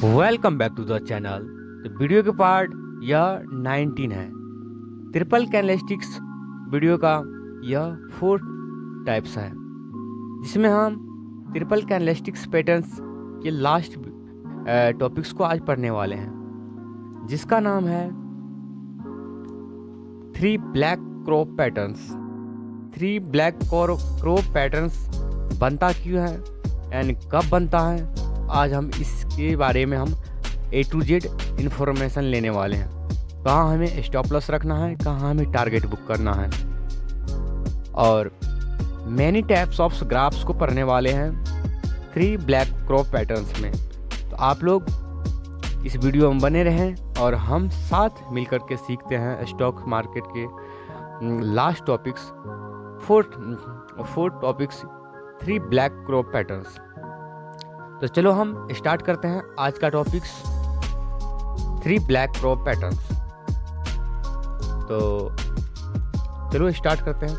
Welcome back to the channel. तो video के part यह 19 है। ट्रिपल कैंडलस्टिक्स वीडियो का यह 4 टाइप्स है, जिसमें हम ट्रिपल कैंडलस्टिक्स पैटर्न्स के लास्ट टॉपिक्स को आज पढ़ने वाले हैं, जिसका नाम है 3 black crow patterns. 3 black crow patterns बनता क्यों है एंड कब बनता है, आज हम इसके बारे में हम A to Z इन्फॉर्मेशन लेने वाले हैं। कहाँ हमें स्टॉप लॉस रखना है, कहाँ हमें टारगेट बुक करना है, और मैनी टाइप्स ऑफ ग्राफ्स को पढ़ने वाले हैं 3 ब्लैक क्रो पैटर्न्स में। तो आप लोग इस वीडियो में बने रहें और हम साथ मिलकर के सीखते हैं स्टॉक मार्केट के last topics 4 topics 3 black crow patterns. तो चलो हम स्टार्ट करते हैं आज का टॉपिक्स 3 ब्लैक क्रो पैटर्न्स। तो चलो स्टार्ट करते हैं।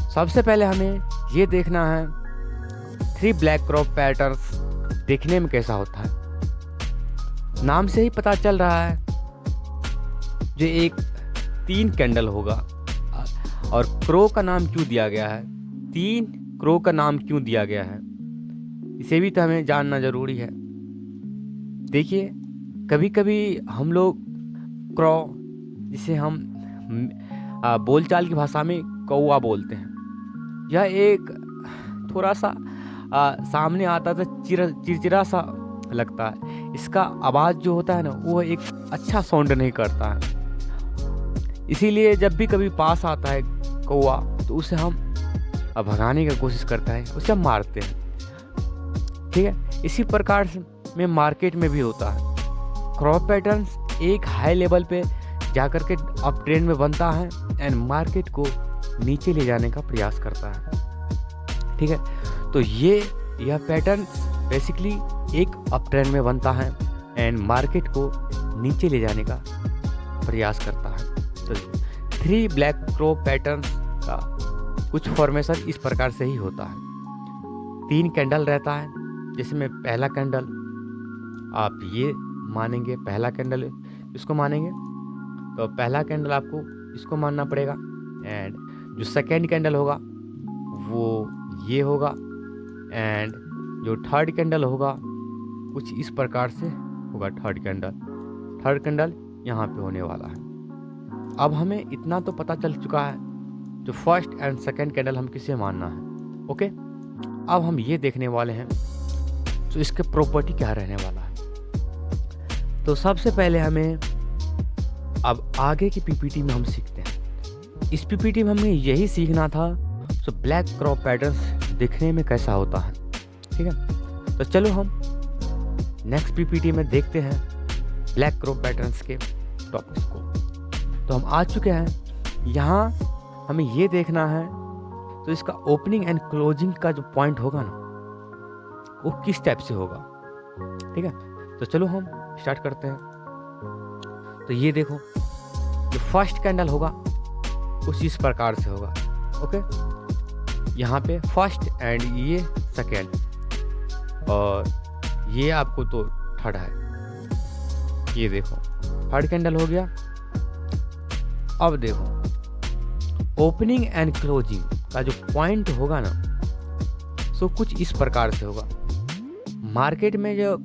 सबसे पहले हमें ये देखना है 3 ब्लैक क्रो पैटर्न्स देखने में कैसा होता है। नाम से ही पता चल रहा है जो एक 3 कैंडल होगा। और क्रो का नाम क्यों दिया गया है, 3 क्रो का नाम क्यों दिया गया है, इसे भी तो हमें जानना ज़रूरी है। देखिए, कभी कभी हम लोग क्रो, जिसे हम बोलचाल की भाषा में कौवा बोलते हैं, यह एक थोड़ा सा सामने आता तो चिरचिरा सा लगता है। इसका आवाज़ जो होता है ना, वो एक अच्छा साउंड नहीं करता है। इसीलिए जब भी कभी पास आता है कौवा तो उसे हम भगाने की कोशिश करता है, उसे हम मारते हैं। ठीक है, इसी प्रकार से में मार्केट में भी होता है। क्रॉप पैटर्न्स एक हाई लेवल पे जाकर के अप ट्रेंड में बनता है एंड मार्केट को नीचे ले जाने का प्रयास करता है। ठीक है, तो यह पैटर्न बेसिकली एक अप ट्रेंड में बनता है एंड मार्केट को नीचे ले जाने का प्रयास करता है। तो 3 ब्लैक क्रो पैटर्न्स का कुछ फॉर्मेशन इस प्रकार से ही होता है। 3 कैंडल रहता है, जिसमें पहला कैंडल आप ये मानेंगे, पहला कैंडल इसको मानेंगे तो पहला कैंडल आपको इसको मानना पड़ेगा। एंड जो सेकेंड कैंडल होगा वो ये होगा, एंड जो थर्ड कैंडल होगा कुछ इस प्रकार से होगा। थर्ड कैंडल यहाँ पे होने वाला है। अब हमें इतना तो पता चल चुका है जो फर्स्ट एंड सेकेंड कैंडल हम किसे मानना है। ओके, अब हम ये देखने वाले हैं तो इसके प्रॉपर्टी क्या रहने वाला है। तो सबसे पहले हमें अब आगे की पीपीटी में हम सीखते हैं। इस पीपीटी में हमें यही सीखना था तो ब्लैक क्रो पैटर्न्स दिखने में कैसा होता है। ठीक है, तो चलो हम नेक्स्ट पीपीटी में देखते हैं ब्लैक क्रो पैटर्न्स के टॉपिक्स को। तो हम आ चुके हैं यहाँ। हमें ये देखना है तो इसका ओपनिंग एंड क्लोजिंग का जो पॉइंट होगा ना, वो किस टाइप से होगा। ठीक है, तो चलो हम स्टार्ट करते हैं। तो ये देखो, जो फर्स्ट कैंडल होगा कुछ इस प्रकार से होगा। ओके, यहाँ पे फर्स्ट एंड ये सेकेंड, और ये आपको तो थर्ड है। ये देखो थर्ड कैंडल हो गया। अब देखो ओपनिंग एंड क्लोजिंग का जो पॉइंट होगा ना, सो कुछ इस प्रकार से होगा। मार्केट में जो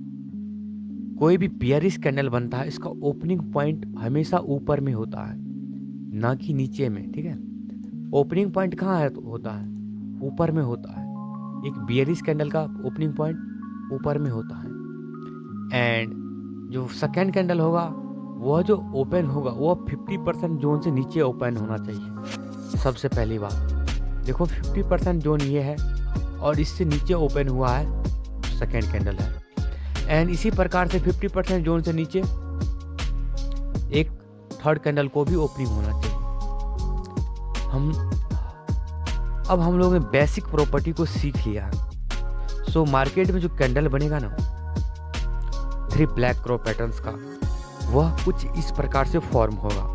कोई भी बियरिश कैंडल बनता है, इसका ओपनिंग पॉइंट हमेशा ऊपर में होता है, ना कि नीचे में। ठीक है, ओपनिंग पॉइंट कहाँ है तो होता है, ऊपर में होता है। एक बियरिश कैंडल का ओपनिंग पॉइंट ऊपर में होता है। एंड जो सेकेंड कैंडल होगा वह जो ओपन होगा वह 50% जोन से नीचे ओपन होना चाहिए। सबसे पहली बात देखो, 50% जोन ये है और इससे नीचे ओपन हुआ है सेकेंड कैंडल है। एंड इसी प्रकार से 50% जोन से नीचे एक थर्ड कैंडल को भी ओपनिंग होना चाहिए। अब हम लोगों ने बेसिक प्रॉपर्टी को सीख लिया है। सो मार्केट में जो कैंडल बनेगा ना 3 ब्लैक क्रो पैटर्न्स का, वह कुछ इस प्रकार से फॉर्म होगा,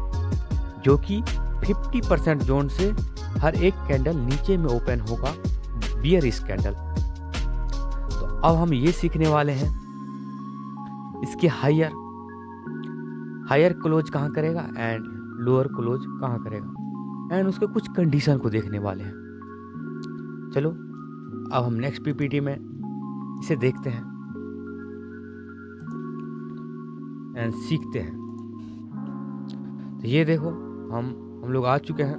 जो कि 50% जोन से हर एक कैंडल नीचे में ओपन होगा, बियरिश कैंडल। तो अब हम ये सीखने वाले हैं इसकी हायर क्लोज कहाँ करेगा एंड लोअर क्लोज कहाँ करेगा, एंड उसके कुछ कंडीशन को देखने वाले हैं। चलो अब हम नेक्स्ट पीपीटी में इसे देखते हैं एंड सीखते हैं। तो ये देखो हम लोग आ चुके हैं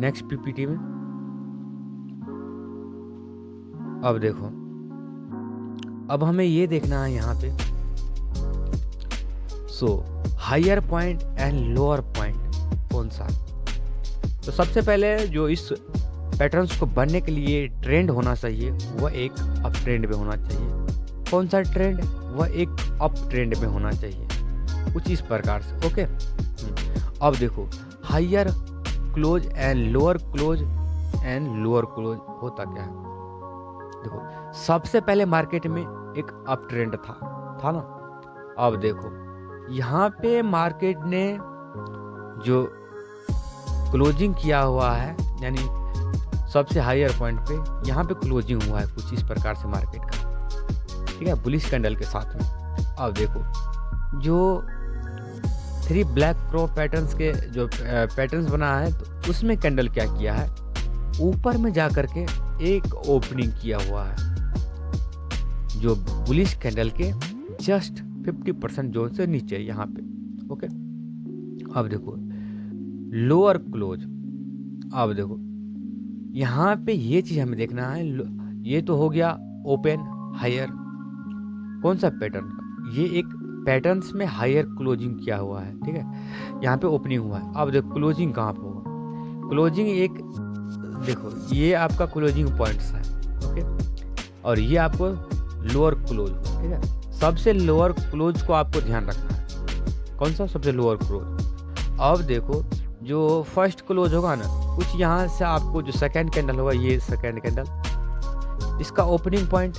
नेक्स्ट पीपीटी में। अब देखो, अब हमें ये देखना है यहाँ पे higher point and lower point कौन सा। तो सबसे पहले जो इस पैटर्न्स को बनने के लिए ट्रेंड होना चाहिए वह एक अप ट्रेंड में होना चाहिए। कौन सा ट्रेंड? वह एक अप ट्रेंड में होना चाहिए, कुछ इस प्रकार से। ओके, अब देखो higher close and lower close होता क्या है। देखो सबसे पहले मार्केट में एक अप ट्रेंड था ना। अब देखो यहाँ पे मार्केट ने जो क्लोजिंग किया हुआ है, यानी सबसे हायर पॉइंट पे यहाँ पे क्लोजिंग हुआ है कुछ इस प्रकार से मार्केट का, ठीक है, बुलिश कैंडल के साथ में। अब देखो जो 3 ब्लैक क्रॉप पैटर्न्स के जो पैटर्न्स बना है, तो उसमें कैंडल क्या किया है, ऊपर में जा करके एक ओपनिंग किया हुआ है जो बुलिश कैंडल के जस्ट 50% जोन से नीचे यहाँ पे। ओके, अब देखो लोअर क्लोज। अब देखो यहाँ पे ये चीज हमें देखना है। ये तो हो गया ओपन हायर, कौन सा पैटर्न का, ये एक पैटर्न्स में हायर क्लोजिंग किया हुआ है, ठीक है, यहाँ पे ओपनिंग हुआ है। अब देखो क्लोजिंग कहाँ पे होगा, क्लोजिंग एक देखो ये आपका क्लोजिंग पॉइंट्स है। ओके, और ये आपको लोअर क्लोज, ठीक है, सबसे लोअर क्लोज को आपको ध्यान रखना है। कौन सा? सबसे लोअर क्लोज। अब देखो जो फर्स्ट क्लोज होगा ना, कुछ यहाँ से आपको जो सेकेंड कैंडल होगा, ये सेकेंड कैंडल, इसका ओपनिंग पॉइंट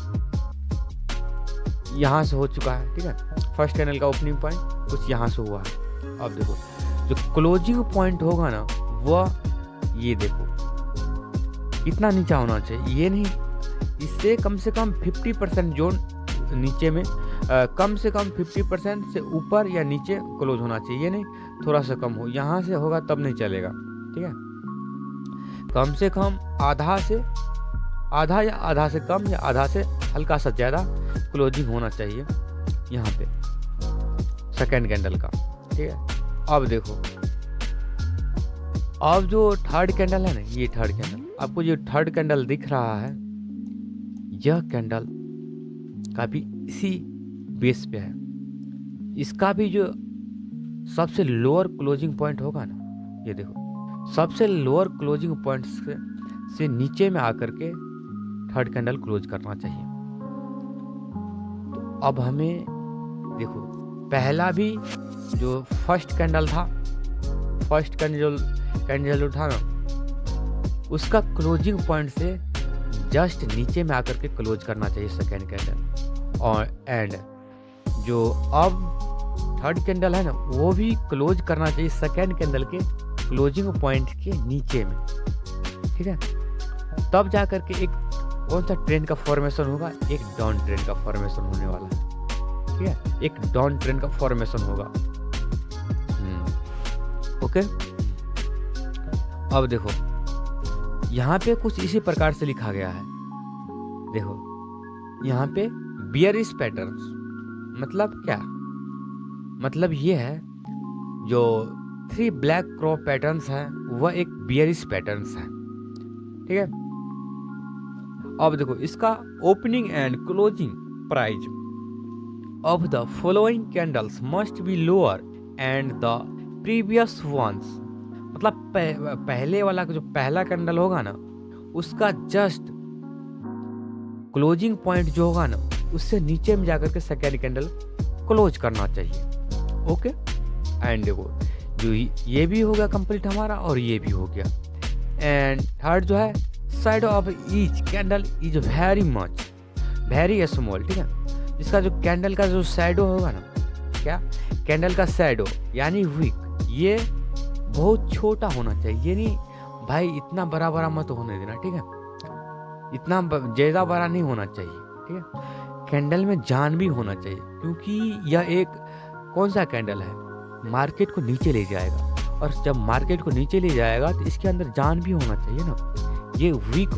यहाँ से हो चुका है, ठीक है, फर्स्ट कैंडल का ओपनिंग पॉइंट कुछ यहाँ से हुआ है। अब देखो जो क्लोजिंग पॉइंट होगा ना, वह ये देखो कितना नीचा होना चाहिए, ये नहीं, इससे कम से कम 50% जोन नीचे में, कम से कम 50% से ऊपर या नीचे क्लोज होना चाहिए, ये नहीं थोड़ा सा कम हो, यहाँ से होगा तब नहीं चलेगा, ठीक है, कम से कम आधा या आधा से कम या आधा से हल्का सा ज़्यादा क्लोजिंग होना चाहिए यहाँ पे सेकेंड कैंडल का, ठीक है। अब देखो अब जो थर्ड कैंडल है ना, ये थर्ड कैंडल, आपको जो थर्ड कैंडल दिख रहा है, यह कैंडल का भी इसी बेस पे है। इसका भी जो सबसे लोअर क्लोजिंग पॉइंट होगा ना, ये देखो सबसे लोअर क्लोजिंग पॉइंट से नीचे में आकर के थर्ड कैंडल क्लोज करना चाहिए। तो अब हमें देखो पहला भी जो फर्स्ट कैंडल था, फर्स्ट कैंडल जो था ना, उसका क्लोजिंग पॉइंट से जस्ट नीचे में आकर के क्लोज करना चाहिए सेकेंड कैंडल, और एंड जो अब थर्ड कैंडल है ना, वो भी क्लोज करना चाहिए सेकेंड कैंडल के क्लोजिंग पॉइंट के नीचे में, ठीक है। तब जा करके एक कौन सा ट्रेंड का फॉर्मेशन होगा, एक डाउन ट्रेंड का फॉर्मेशन होने वाला है, ठीक है, एक डाउन ट्रेंड का फॉर्मेशन होगा। ओके, अब देखो यहाँ पे कुछ इसी प्रकार से लिखा गया है। देखो यहाँ पे बियरिश पैटर्न्स, मतलब क्या, मतलब ये है जो 3 ब्लैक क्रॉप पैटर्न्स है, वह एक बियरिश पैटर्न्स है, ठीक है। अब देखो इसका opening and closing price of the following candles must be lower and the previous ones, मतलब पहले वाला जो पहला कैंडल होगा ना, उसका जस्ट क्लोजिंग पॉइंट जो होगा ना, उससे नीचे में जाकर के सेकेंड कैंडल क्लोज करना चाहिए। ओके, एंड देखो जो ये भी हो गया कंप्लीट हमारा, और ये भी हो गया। एंड थर्ड जो है, side of each candle is very small, ठीक है। इसका जो कैंडल का जो शैडो होगा ना, क्या कैंडल का शैडो यानी विक, ये बहुत छोटा होना चाहिए, ये नहीं भाई इतना बड़ा मत होने देना, ठीक है, इतना ज़्यादा बड़ा नहीं होना चाहिए, ठीक है। कैंडल में जान भी होना चाहिए, क्योंकि यह एक कौन सा कैंडल है, मार्केट को नीचे ले जाएगा, और जब मार्केट को नीचे ले जाएगा तो इसके अंदर जान भी होना चाहिए ना। ये वीक,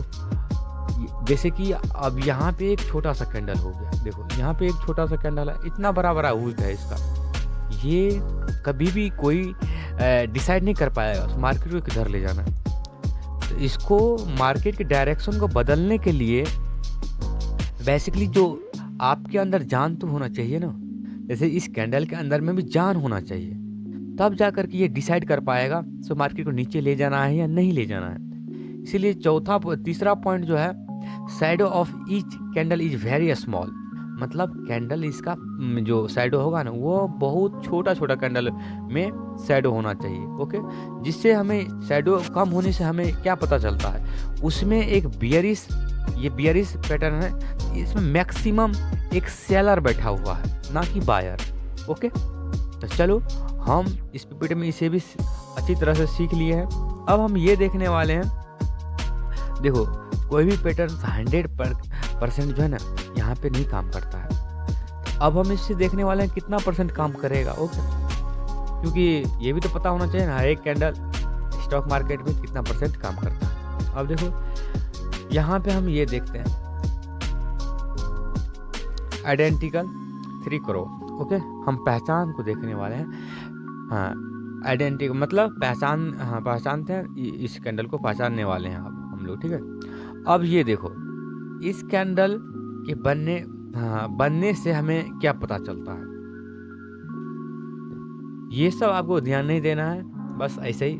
जैसे कि अब यहाँ पे एक छोटा सा कैंडल हो गया, देखो यहाँ पे एक छोटा सा कैंडल है, इतना बड़ा बड़ा वीक है इसका, ये कभी भी कोई डिसाइड नहीं कर पाएगा उस मार्केट को किधर ले जाना है। तो इसको मार्केट के डायरेक्शन को बदलने के लिए बेसिकली जो आपके अंदर जान तो होना चाहिए ना, जैसे इस कैंडल के अंदर में भी जान होना चाहिए, तब जा कर के ये डिसाइड कर पाएगा सो मार्केट को नीचे ले जाना है या नहीं ले जाना है। इसीलिए तीसरा पॉइंट जो है, shadow of each candle is very small, मतलब कैंडल इसका जो शैडो होगा ना वो बहुत छोटा छोटा कैंडल में शैडो होना चाहिए। ओके, जिससे हमें शैडो कम होने से हमें क्या पता चलता है, उसमें एक बियरिश, ये बियरिश पैटर्न है, इसमें मैक्सिमम एक सेलर बैठा हुआ है, ना कि बायर। ओके, तो चलो हम इस पीपीटी में इसे भी अच्छी तरह से सीख लिए हैं। अब हम ये देखने वाले हैं, देखो कोई भी पैटर्न 100% जो है ना यहाँ पे नहीं काम करता है। अब हम इससे देखने वाले हैं कितना % काम करेगा। ओके, क्योंकि ये भी तो पता होना चाहिए ना एक कैंडल स्टॉक मार्केट में कितना % काम करता है। अब देखो यहाँ पे हम ये देखते हैं आइडेंटिकल 3 करोड़। ओके, हम पहचान को देखने वाले हैं। हाँ, आइडेंटिकल मतलब पहचान, हाँ पहचानते हैं, इस कैंडल को पहचानने वाले हैं अब हम लोग, ठीक है। अब ये देखो इस कैंडल के बनने से हमें क्या पता चलता है, ये सब आपको ध्यान नहीं देना है, बस ऐसे ही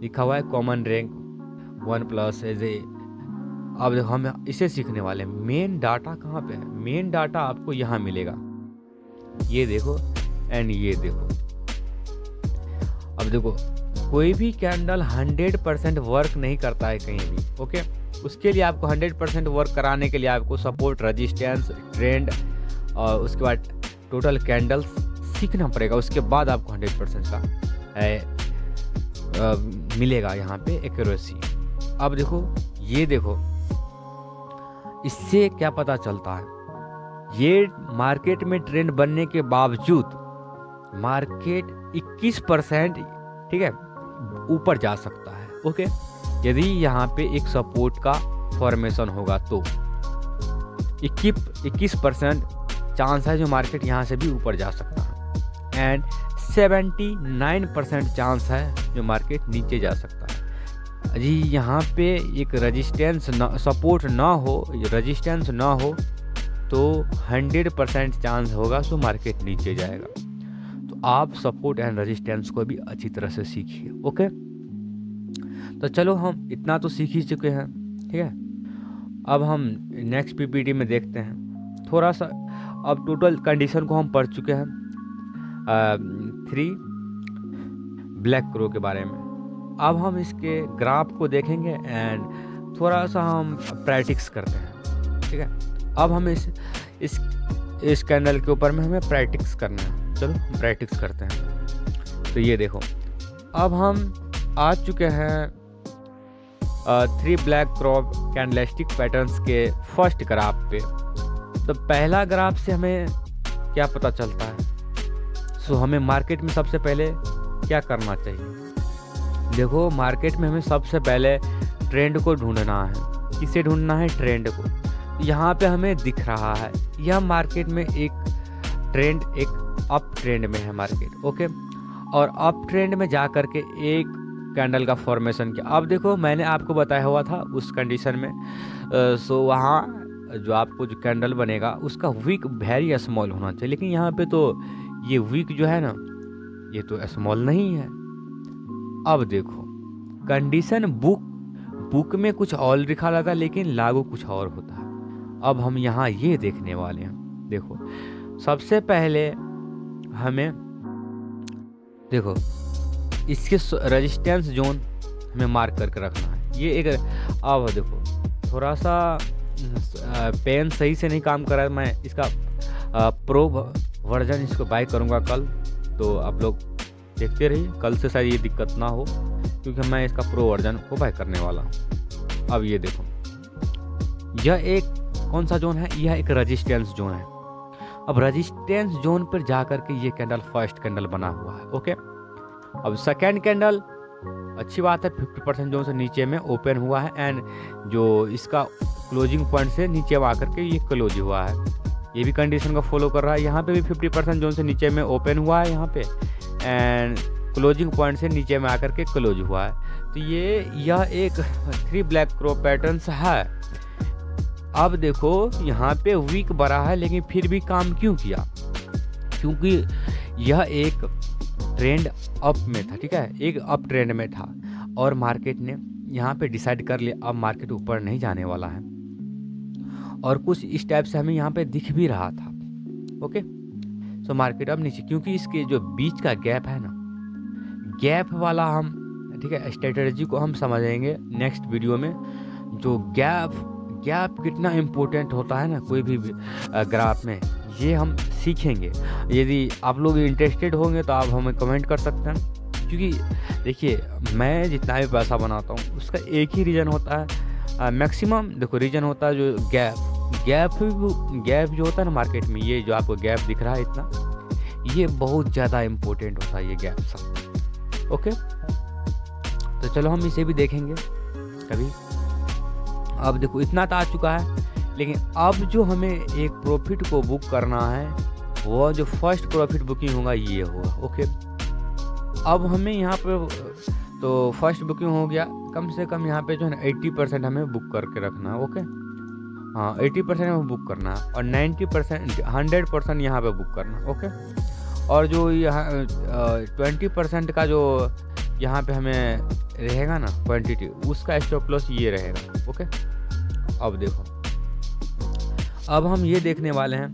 लिखा हुआ है कॉमन रैंक 1+ ऐसे। अब देखो हम इसे सीखने वाले हैं। मेन डाटा कहाँ पे है, मेन डाटा आपको यहाँ मिलेगा, ये देखो एंड ये देखो। अब देखो कोई भी कैंडल 100% वर्क नहीं करता है कहीं भी। ओके, उसके लिए आपको 100% वर्क कराने के लिए आपको सपोर्ट, रेजिस्टेंस, ट्रेंड और उसके बाद टोटल कैंडल्स सीखना पड़ेगा। उसके बाद आपको 100% का मिलेगा यहाँ पे एक्यूरेसी। अब देखो ये देखो, इससे क्या पता चलता है, ये मार्केट में ट्रेंड बनने के बावजूद मार्केट 21% ठीक है ऊपर जा सकता है। ओके, यदि यहाँ पे एक सपोर्ट का फॉर्मेशन होगा तो 21% चांस है जो मार्केट यहाँ से भी ऊपर जा सकता है, एंड 79% चांस है जो मार्केट नीचे जा सकता है। जी यहाँ पे एक रेजिस्टेंस सपोर्ट ना हो, रेजिस्टेंस ना हो तो 100% चांस होगा सो मार्केट नीचे जाएगा। तो आप सपोर्ट एंड रेजिस्टेंस को भी अच्छी तरह से सीखिए। ओके, तो चलो हम इतना तो सीख ही चुके हैं, ठीक है। अब हम नेक्स्ट पीपीटी में देखते हैं थोड़ा सा। अब टोटल कंडीशन को हम पढ़ चुके हैं 3 ब्लैक क्रो के बारे में। अब हम इसके ग्राफ को देखेंगे एंड थोड़ा सा हम प्रैक्टिस करते हैं, ठीक है। अब हम इस कैंडल के ऊपर में हमें प्रैक्टिस करना है, चलो हम प्रैक्टिस करते हैं। तो ये देखो अब हम आ चुके हैं 3 ब्लैक क्रॉप कैंडलस्टिक पैटर्न्स के फर्स्ट ग्राफ पे। तो पहला ग्राफ से हमें क्या पता चलता है, सो हमें मार्केट में सबसे पहले क्या करना चाहिए। देखो मार्केट में हमें सबसे पहले ट्रेंड को ढूंढना है। किसे ढूंढना है, ट्रेंड को। यहाँ पे हमें दिख रहा है यह मार्केट में एक ट्रेंड, एक अप ट्रेंड में है मार्केट। ओके, और अप ट्रेंड में जा कर के एक कैंडल का फॉर्मेशन किया। अब देखो मैंने आपको बताया हुआ था उस कंडीशन में, सो वहाँ जो आपको जो कैंडल बनेगा उसका विक वेरी स्मॉल होना चाहिए, लेकिन यहाँ पे तो ये विक जो है ना ये तो स्मॉल नहीं है। अब देखो कंडीशन बुक में कुछ और लिखा रहता है लेकिन लागू कुछ और होता है। अब हम यहाँ ये देखने वाले हैं। देखो सबसे पहले हमें देखो इसके रेजिस्टेंस जोन हमें मार्क करके रखना है। ये एक, अब देखो थोड़ा सा पेन सही से नहीं काम कर रहा है। मैं इसका प्रो वर्जन इसको बाय करूँगा कल, तो आप लोग देखते रहिए। कल से शायद ये दिक्कत ना हो क्योंकि मैं इसका प्रो वर्जन को बाय करने वाला हूँ। अब ये देखो यह एक कौन सा जोन है, यह एक रेजिस्टेंस जोन है। अब रेजिस्टेंस जोन पर जा करके ये कैंडल फर्स्ट कैंडल बना हुआ है। ओके, अब सेकेंड कैंडल अच्छी बात है, 50% जोन से नीचे में ओपन हुआ है एंड जो इसका क्लोजिंग पॉइंट से नीचे में आकर के ये क्लोज हुआ है। ये भी कंडीशन को फॉलो कर रहा है। यहाँ पे भी 50% जोन से नीचे में ओपन हुआ है यहाँ पे एंड क्लोजिंग पॉइंट से नीचे में आकर के क्लोज हुआ है। तो यह एक 3 ब्लैक क्रॉप पैटर्न्स है। अब देखो यहाँ पे वीक बड़ा है लेकिन फिर भी काम क्यों किया, क्योंकि यह एक ट्रेंड अप में था। ठीक है, एक अप ट्रेंड में था और मार्केट ने यहाँ पे डिसाइड कर लिया अब मार्केट ऊपर नहीं जाने वाला है, और कुछ इस टाइप से हमें यहाँ पे दिख भी रहा था। ओके, सो मार्केट अब नीचे, क्योंकि इसके जो बीच का गैप है ना, गैप वाला हम, ठीक है, स्ट्रेटजी को हम समझेंगे नेक्स्ट वीडियो में। जो गैप कितना इम्पोर्टेंट होता है ना कोई भी ग्राफ में, ये हम सीखेंगे। यदि आप लोग इंटरेस्टेड होंगे तो आप हमें कमेंट कर सकते हैं, क्योंकि देखिए मैं जितना भी पैसा बनाता हूँ उसका एक ही रीज़न होता है, मैक्सिमम देखो रीज़न होता है जो गैप जो होता है ना मार्केट में, ये जो आपको गैप दिख रहा है इतना, ये बहुत ज़्यादा इम्पोर्टेंट होता है ये गैप सब। ओके, तो चलो हम इसे भी देखेंगे कभी। अब देखो इतना तो आ चुका है, लेकिन अब जो हमें एक प्रॉफिट को बुक करना है वो जो फर्स्ट प्रॉफिट बुकिंग होगा ये होगा। ओके, अब हमें यहाँ पर तो फर्स्ट बुकिंग हो गया, कम से कम यहाँ पे जो है ना 80% हमें बुक करके रखना है। ओके, हाँ 80% हमें बुक करना है और 90% 100% यहाँ पे बुक करना है। ओके, और जो यहाँ 20% का जो यहाँ पे हमें रहेगा ना क्वांटिटी, उसका स्टॉप लॉस ये रहेगा। ओके, अब देखो अब हम ये देखने वाले हैं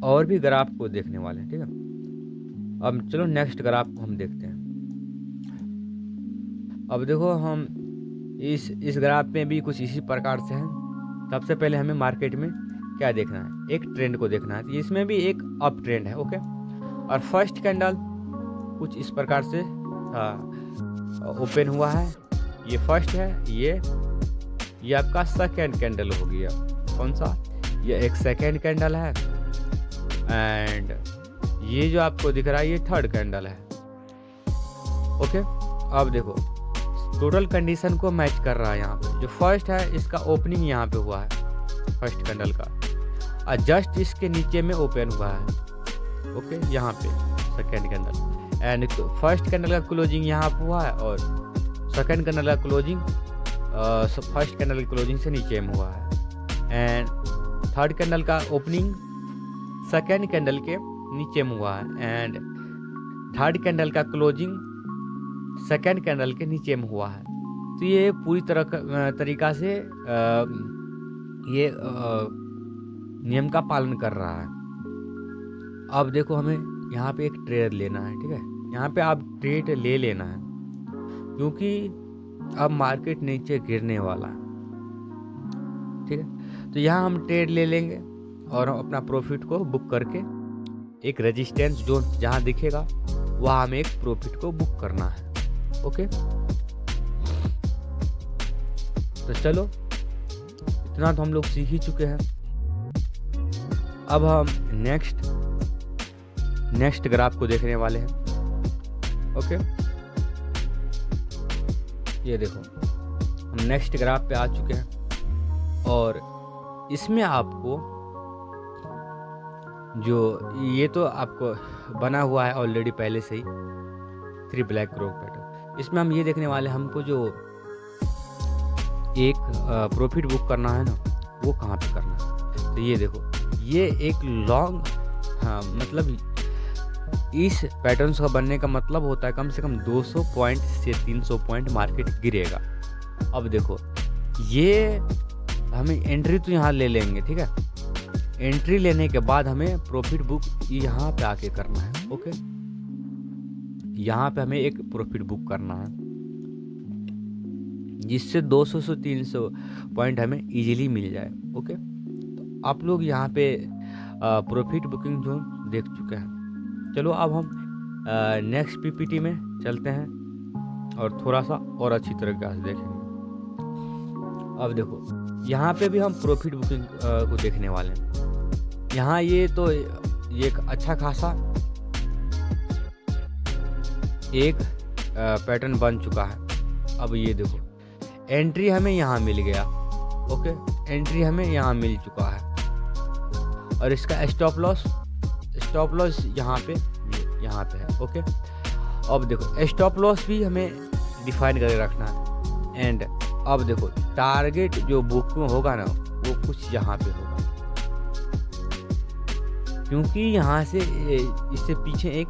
और भी ग्राफ को देखने वाले हैं। ठीक है, अब चलो नेक्स्ट ग्राफ को हम देखते हैं। अब देखो हम इस ग्राफ में भी कुछ इसी प्रकार से है। सबसे पहले हमें मार्केट में क्या देखना है, एक ट्रेंड को देखना है। तो इसमें भी एक अप ट्रेंड है। ओके, और फर्स्ट कैंडल कुछ इस प्रकार से ओपन हुआ है, ये फर्स्ट है, ये आपका सेकेंड कैंडल हो गया। कौन सा, ये एक सेकेंड कैंडल है एंड ये जो आपको दिख रहा है ये थर्ड कैंडल है। ओके, अब देखो टोटल कंडीशन को मैच कर रहा है। यहाँ पे जो फर्स्ट है इसका ओपनिंग यहाँ पे हुआ है फर्स्ट कैंडल का, और जस्ट इसके नीचे में ओपन हुआ है। ओके, यहाँ पे second candle and first candle का क्लोजिंग यहाँ पे हुआ है और सेकेंड कैंडल का क्लोजिंग फर्स्ट कैंडल की क्लोजिंग से नीचे में हुआ है एंड थर्ड कैंडल का ओपनिंग सेकेंड कैंडल के नीचे में हुआ है एंड थर्ड कैंडल का क्लोजिंग सेकेंड कैंडल के नीचे में हुआ है। तो ये पूरी तरीका से ये नियम का पालन कर रहा है। अब देखो हमें यहाँ पे एक ट्रेड लेना है। ठीक है, यहाँ पे आप ट्रेड ले लेना है क्योंकि अब मार्केट नीचे गिरने वाला है। ठीक है, तो यहाँ हम ट्रेड ले लेंगे और अपना प्रॉफिट को बुक करके एक रेजिस्टेंस जोन जहाँ दिखेगा वहाँ हमें एक प्रॉफिट को बुक करना है। ओके, तो चलो इतना तो हम लोग सीख ही चुके हैं। अब हम नेक्स्ट ग्राफ को देखने वाले हैं। ओके, ये देखो हम नेक्स्ट ग्राफ पे आ चुके हैं और इसमें आपको जो ये तो आपको बना हुआ है ऑलरेडी पहले से ही 3 ब्लैक क्रॉप पैटर्न। इसमें हम ये देखने वाले हैं हमको जो एक प्रॉफिट बुक करना है ना वो कहाँ पे करना है। तो ये देखो ये एक लॉन्ग, हाँ मतलब इस पैटर्न्स का बनने का मतलब होता है कम से कम 200 पॉइंट से 300 पॉइंट मार्केट गिरेगा। अब देखो ये हमें एंट्री तो यहाँ ले लेंगे। ठीक है, एंट्री लेने के बाद हमें प्रॉफिट बुक यहाँ पे आके करना है। ओके, यहाँ पे हमें एक प्रॉफिट बुक करना है जिससे 200 से 300 पॉइंट हमें इजीली मिल जाए। ओके, तो आप लोग यहाँ पे प्रॉफिट बुकिंग जोन देख चुके हैं। चलो अब हम नेक्स्ट पीपीटी में चलते हैं और थोड़ा सा और अच्छी तरीके से देखेंगे। अब देखो यहाँ पे भी हम प्रॉफिट बुकिंग को देखने वाले हैं। यहाँ ये एक अच्छा खासा एक पैटर्न बन चुका है। अब ये देखो एंट्री हमें यहाँ मिल गया। ओके, एंट्री हमें यहाँ मिल चुका है और इसका स्टॉप लॉस यहाँ पे है। ओके, अब देखो स्टॉप लॉस भी हमें डिफाइन करके रखना है। एंड अब देखो टारगेट जो बुक में होगा ना वो कुछ यहाँ पे होगा, क्योंकि यहाँ से इससे पीछे एक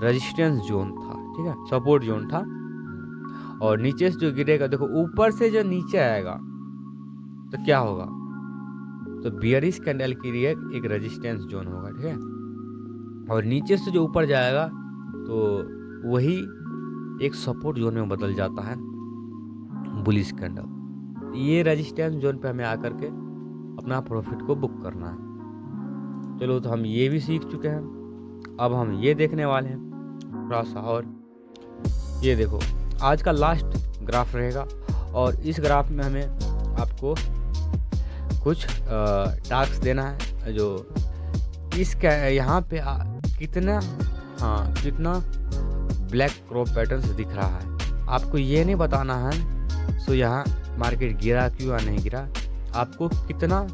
रेजिस्टेंस जोन था, ठीक है, सपोर्ट जोन था। और नीचे से जो गिरेगा, देखो ऊपर से जो नीचे आएगा तो क्या होगा, तो बियरिश कैंडल के लिए एक रेजिस्टेंस जोन होगा, ठीक है। और नीचे से जो ऊपर जाएगा तो वही एक सपोर्ट जोन में बदल जाता है, बुलिश कैंडल। ये रेजिस्टेंस जोन पे हमें आकर के अपना प्रॉफिट को बुक करना है। चलो, तो हम ये भी सीख चुके हैं। अब हम ये देखने वाले हैं थोड़ा सा, और ये देखो आज का लास्ट ग्राफ रहेगा और इस ग्राफ में हमें आपको कुछ टास्क देना है, जो इसका यहाँ पे कितना ब्लैक क्रॉप पैटर्न्स दिख रहा है। आपको ये नहीं बताना है सो यहाँ मार्केट गिरा क्यों या नहीं गिरा, आपको कितना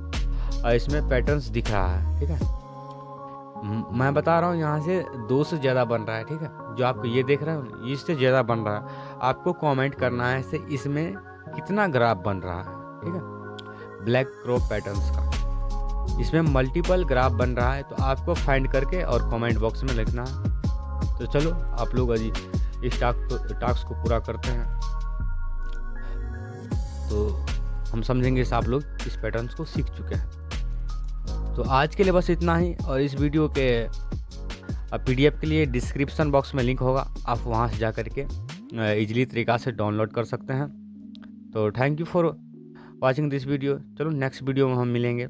इसमें पैटर्न्स दिख रहा है, ठीक है। मैं बता रहा हूँ यहाँ से 2 से ज़्यादा बन रहा है, ठीक है। जो आपको ये देख रहे हो इससे ज़्यादा बन रहा है, आपको कमेंट करना है से इसमें कितना ग्राफ बन रहा है, ठीक है, ब्लैक क्रॉप पैटर्न्स का। इसमें मल्टीपल ग्राफ बन रहा है, तो आपको फाइंड करके और कमेंट बॉक्स में लिखना है। तो चलो आप लोग अभी इस टास्क को पूरा करते हैं, तो हम समझेंगे इस आप लोग इस पैटर्न्स को सीख चुके हैं। तो आज के लिए बस इतना ही, और इस वीडियो के PDF के लिए डिस्क्रिप्शन बॉक्स में लिंक होगा, आप वहाँ से जा कर के ईजिली तरीक़ा से डाउनलोड कर सकते हैं। तो thank you for watching this video. चलो नेक्स्ट वीडियो में हम मिलेंगे।